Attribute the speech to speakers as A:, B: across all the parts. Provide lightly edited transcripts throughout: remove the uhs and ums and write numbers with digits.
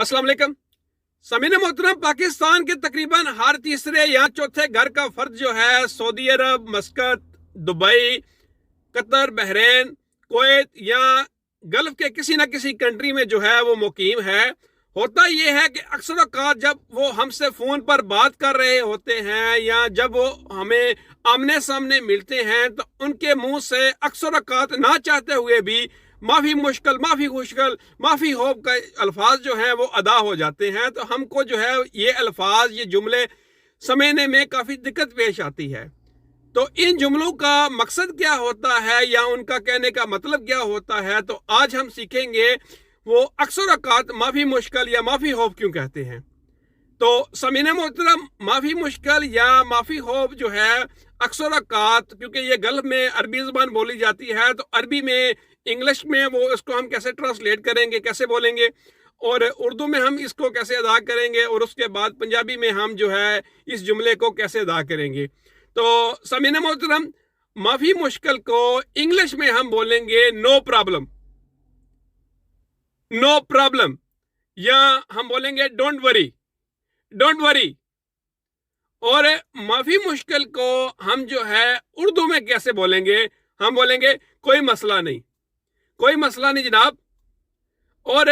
A: अस्सलाम वालेकुम। समीन मोहतरम, पाकिस्तान के तकरीबन हर तीसरे या चौथे घर का फर्द जो है Saudi Arab, Muscat, Dubai, Qatar, Bahrain, Kuwait या गल्फ के किसी न किसी कंट्री में जो है वो मुकीम है। होता ये है कि अक्सर औक़ात जब वो हमसे फ़ोन पर बात कर रहे होते हैं या जब वो हमें आमने सामने मिलते हैं तो उनके मुंह से अक्सर औक़ात ना चाहते हुए भी माफ़ी मुश्किल, माफ़ी खुशकल, माफ़ी होप का अल्फाज जो हैं वो अदा हो जाते हैं। तो हमको जो है ये अल्फाज, ये जुमले समझने में काफ़ी दिक्कत पेश आती है। तो इन जुमलों का मकसद क्या होता है या उनका कहने का मतलब क्या होता है, तो आज हम सीखेंगे वो अक्सर औक़ात माफ़ी मुश्किल या माफ़ी होप क्यों कहते हैं। तो समीन मोहतरम, माफ़ी मुश्किल या माफ़ी होप जो है अक्सर औक़ात, क्योंकि ये गल्फ में अरबी ज़बान बोली जाती है, तो अरबी में, इंग्लिश में वो इसको हम कैसे ट्रांसलेट करेंगे, कैसे बोलेंगे, और उर्दू में हम इसको कैसे अदा करेंगे, और उसके बाद पंजाबी में हम जो है इस जुमले को कैसे अदा करेंगे। तो समीन मोहतरम, माफ़ी मुश्किल को इंग्लिश में हम बोलेंगे नो प्रॉब्लम, नो प्रॉब्लम, या हम बोलेंगे डोंट वरी, डोंट वरी। और माफ़ी मुश्किल को हम जो है उर्दू में कैसे बोलेंगे, हम बोलेंगे कोई मसला नहीं, कोई मसला नहीं जनाब। और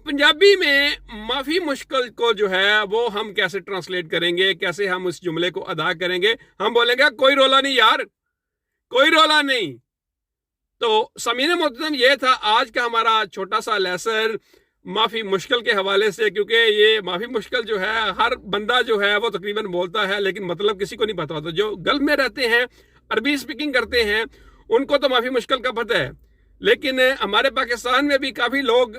A: पंजाबी में माफ़ी मुश्किल को जो है वो हम कैसे ट्रांसलेट करेंगे, कैसे हम उस जुमले को अदा करेंगे, हम बोलेंगे कोई रोला नहीं यार, कोई रोला नहीं। तो समीन मोहतरम, ये था आज का हमारा छोटा सा लेसन माफ़ी मुश्किल के हवाले से, क्योंकि ये माफ़ी मुश्किल जो है हर बंदा जो है वो तकरीबन बोलता है, लेकिन मतलब किसी को नहीं पता होता। जो गल्फ में रहते हैं, अरबी स्पीकिंग करते हैं, उनको तो माफ़ी मुश्किल का पता है, लेकिन हमारे पाकिस्तान में भी काफ़ी लोग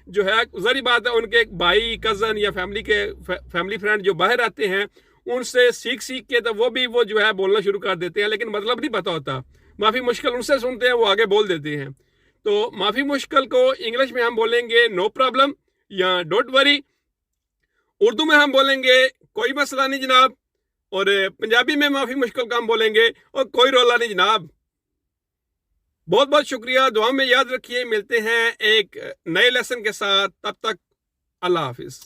A: जो है, ज़री बात है, उनके भाई, कज़न या फैमिली फ्रेंड जो बाहर आते हैं, उनसे सीख के तो वो जो है बोलना शुरू कर देते हैं, लेकिन मतलब नहीं पता होता। माफ़ी मुश्किल उनसे सुनते हैं, वो आगे बोल देते हैं। तो माफ़ी मुश्किल को इंग्लिश में हम बोलेंगे नो प्रॉब्लम या डोंट वरी। उर्दू में हम बोलेंगे कोई मसला नहीं जनाब, और पंजाबी में माफ़ी मुश्किल का हम बोलेंगे और कोई रोला नहीं जनाब। बहुत बहुत शुक्रिया, दुआ में याद रखिए। मिलते हैं एक नए लेसन के साथ, तब तक अल्लाह हाफिज़।